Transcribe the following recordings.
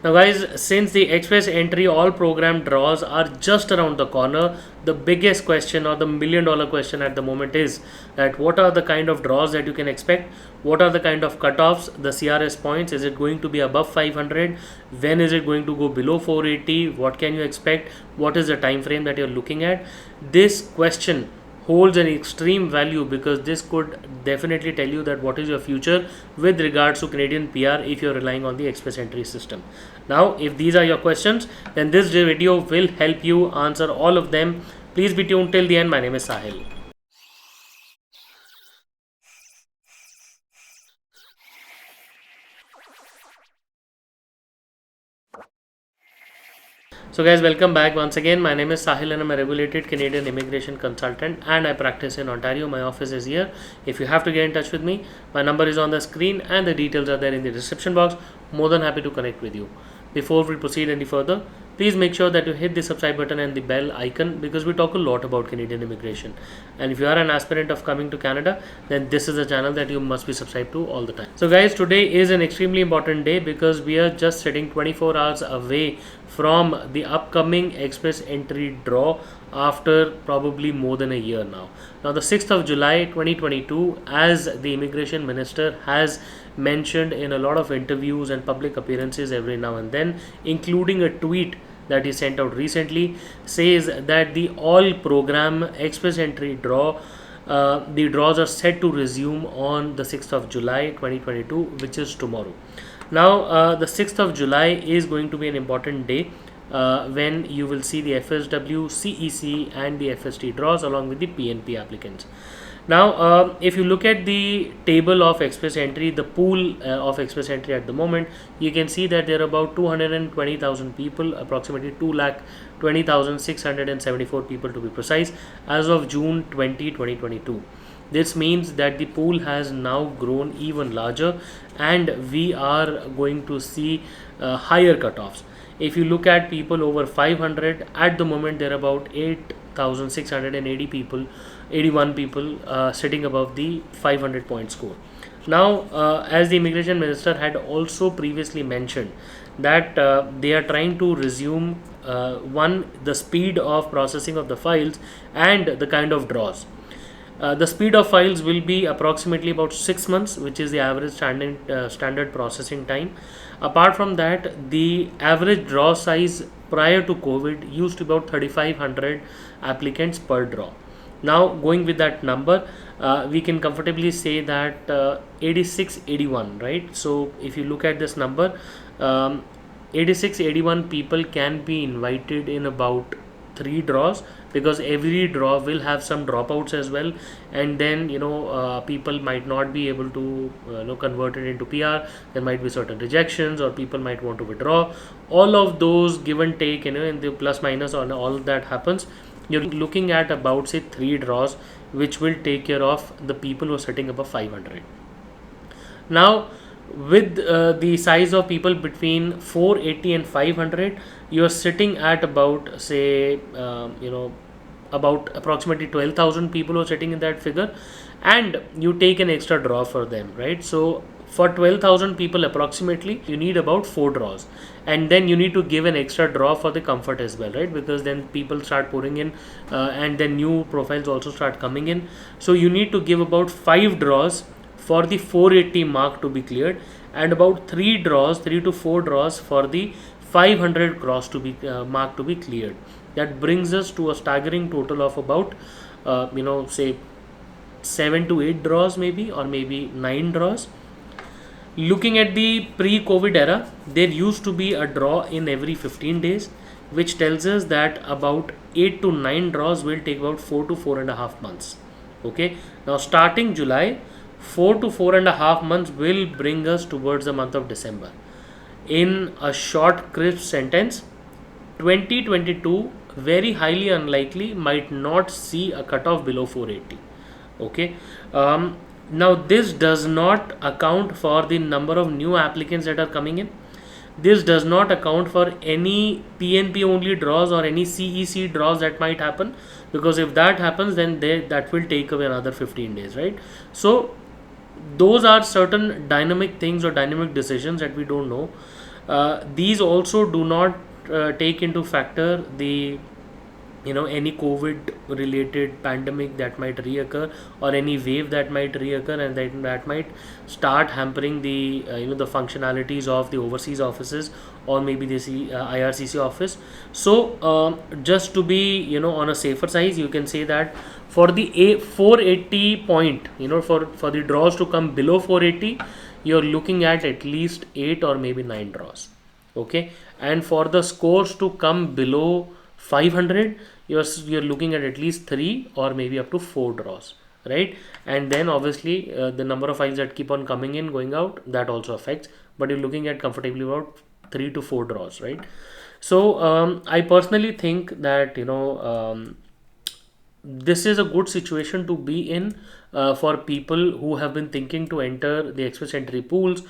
Now guys, since the express entry all program draws are just around the corner, the biggest question or the $1 million question at the moment is that what are the kind of draws that you can expect? What are the kind of cutoffs, the CRS points? Is it going to be above 500? When is it going to go below 480? What can you expect? What is the time frame that you're looking at? This question holds an extreme value because this could definitely tell you that what is your future with regards to Canadian PR if you're relying on the express entry system. Now, if these are your questions, then this video will help you answer all of them. Please be tuned till the end. My name is Sahil. So guys, welcome back once again. My name is Sahil and I'm a regulated Canadian immigration consultant and I practice in Ontario. My office is here. If you have to get in touch with me, my number is on the screen and the details are there in the description box. More than happy to connect with you. Before we proceed any further, please make sure that you hit the subscribe button and the bell icon because we talk a lot about Canadian immigration. And if you are an aspirant of coming to Canada, then this is a channel that you must be subscribed to all the time. So guys, today is an extremely important day because we are just sitting 24 hours away from the upcoming express entry draw after probably more than a year now. Now the 6th of July 2022, as the immigration minister has mentioned in a lot of interviews and public appearances every now and then, including a tweet that he sent out recently, says that the all program express entry draw, the draws are set to resume on the 6th of July 2022, which is tomorrow. Now the 6th of July is going to be an important day when you will see the FSW CEC and the FST draws along with the PNP applicants. Now, if you look at the table of express entry, the pool of express entry at the moment, you can see that there are about 220,000 people, approximately 2,20,674 people to be precise, as of June 2022. This means that the pool has now grown even larger and we are going to see higher cutoffs. If you look at people over 500, at the moment there are about 8,680 people, 81 people sitting above the 500 point score. Now, as the immigration minister had also previously mentioned that they are trying to resume the speed of processing of the files and the kind of draws. The speed of files will be approximately about 6 months, which is the average standard processing time. Apart from that, the average draw size prior to COVID used to be about 3,500 applicants per draw. Now, going with that number, we can comfortably say that 8681, right? So, if you look at this number, 8681 people can be invited in about 3 draws, because every draw will have some dropouts as well, and then people might not be able to convert it into PR. There might be certain rejections or people might want to withdraw. All of those give and take, in the plus minus on all that happens, you're looking at about say 3 draws which will take care of the people who are sitting above 500. Now, with the size of people between 480 and 500, you're sitting at about say about approximately 12,000 people who are sitting in that figure, and you take an extra draw for them, right? So for 12,000 people approximately, you need about 4 draws, and then you need to give an extra draw for the comfort as well, right? Because then people start pouring in and then new profiles also start coming in. So you need to give about 5 draws for the 480 mark to be cleared, and about 3 to 4 draws for the 500 cross to be mark to be cleared. That brings us to a staggering total of about say 7 to 8 draws, maybe, or maybe 9 draws. Looking at the pre-COVID era, there used to be a draw in every 15 days, which tells us that about 8 to 9 draws will take about 4 to 4.5 months. Okay, now starting July, 4 to 4.5 months will bring us towards the month of December. In a short, crisp sentence, 2022 very highly unlikely might not see a cutoff below 480. Okay, now this does not account for the number of new applicants that are coming in. This does not account for any PNP only draws or any CEC draws that might happen, because if that happens, then that will take away another 15 days, right? So those are certain dynamic things or dynamic decisions that we don't know. These also do not take into factor the any COVID related pandemic that might reoccur, or any wave that might reoccur, and that might start hampering the the functionalities of the overseas offices, or maybe the IRCC office. So just to be on a safer side, you can say that for the 480 point, for the draws to come below 480, you're looking at least 8 or maybe 9 draws. Okay, and for the scores to come below 500, you're looking at least 3 or maybe up to 4 draws, right? And then obviously the number of files that keep on coming in, going out, that also affects, but you're looking at comfortably about 3 to 4 draws, right? So I personally think that this is a good situation to be in for people who have been thinking to enter the express entry pools,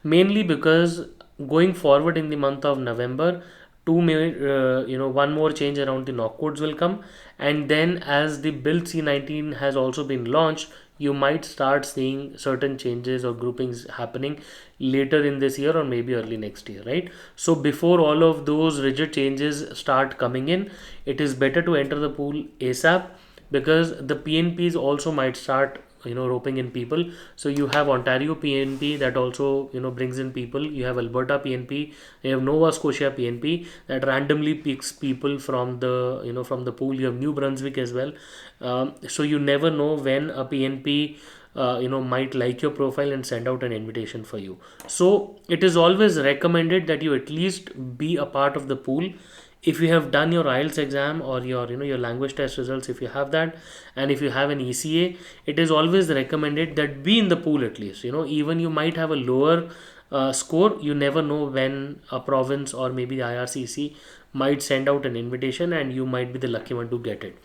mainly because going forward in the month of November, one more change around the knock codes will come, and then as the build C19 has also been launched, you might start seeing certain changes or groupings happening later in this year or maybe early next year, right? So before all of those rigid changes start coming in, it is better to enter the pool ASAP, because the PNPs also might start roping in people. So you have Ontario PNP that also brings in people, you have Alberta PNP, you have Nova Scotia PNP that randomly picks people from the from the pool, you have New Brunswick as well. So you never know when a PNP might like your profile and send out an invitation for you. So it is always recommended that you at least be a part of the pool. If you have done your IELTS exam or your your language test results, if you have that, and if you have an ECA, it is always recommended that be in the pool at least. Even you might have a lower score, you never know when a province or maybe the IRCC might send out an invitation and you might be the lucky one to get it.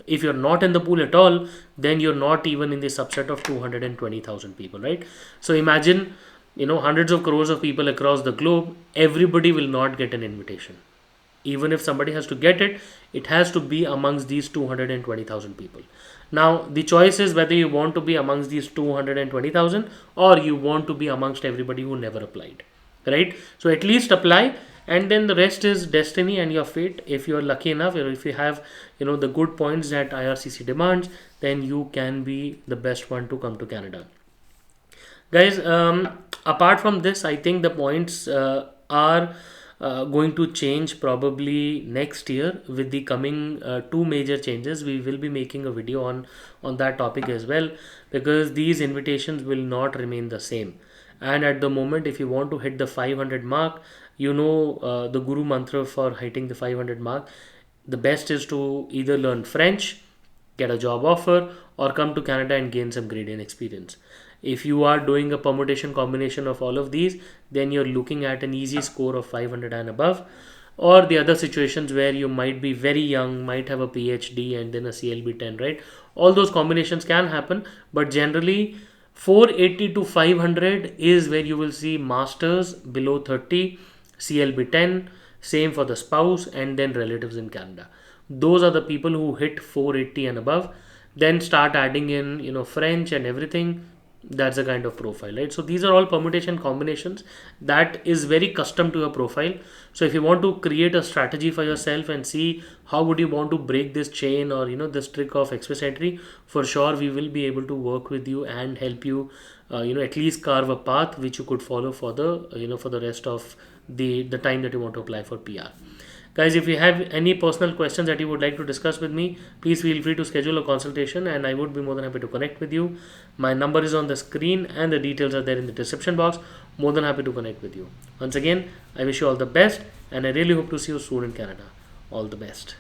If you're not in the pool at all, then you're not even in the subset of 220,000 people, right? So imagine hundreds of crores of people across the globe, everybody will not get an invitation. Even if somebody has to get it, it has to be amongst these 220,000 people. Now the choice is whether you want to be amongst these 220,000 or you want to be amongst everybody who never applied, right? So at least apply, and then the rest is destiny and your fate. If you are lucky enough, or if you have the good points that IRCC demands, then you can be the best one to come to Canada, guys. Apart from this, I think the points are going to change probably next year with the coming two major changes. We will be making a video on that topic as well, because these invitations will not remain the same. And at the moment, if you want to hit the 500 mark, the guru mantra for hitting the 500 mark, the best is to either learn French, get a job offer, or come to Canada and gain some gradient experience. If you are doing a permutation combination of all of these, then you're looking at an easy score of 500 and above. Or the other situations where you might be very young, might have a PhD and then a CLB 10, right? All those combinations can happen, but generally 480 to 500 is where you will see masters below 30, CLB 10, same for the spouse, and then relatives in Canada. Those are the people who hit 480 and above. Then start adding in French and everything. That's a kind of profile, right? So these are all permutation combinations that is very custom to your profile. So if you want to create a strategy for yourself and see how would you want to break this chain or this trick of express entry, for sure we will be able to work with you and help you at least carve a path which you could follow for the for the rest of the time that you want to apply for PR. Guys, if you have any personal questions that you would like to discuss with me, please feel free to schedule a consultation and I would be more than happy to connect with you. My number is on the screen and the details are there in the description box. More than happy to connect with you. Once again, I wish you all the best and I really hope to see you soon in Canada. All the best.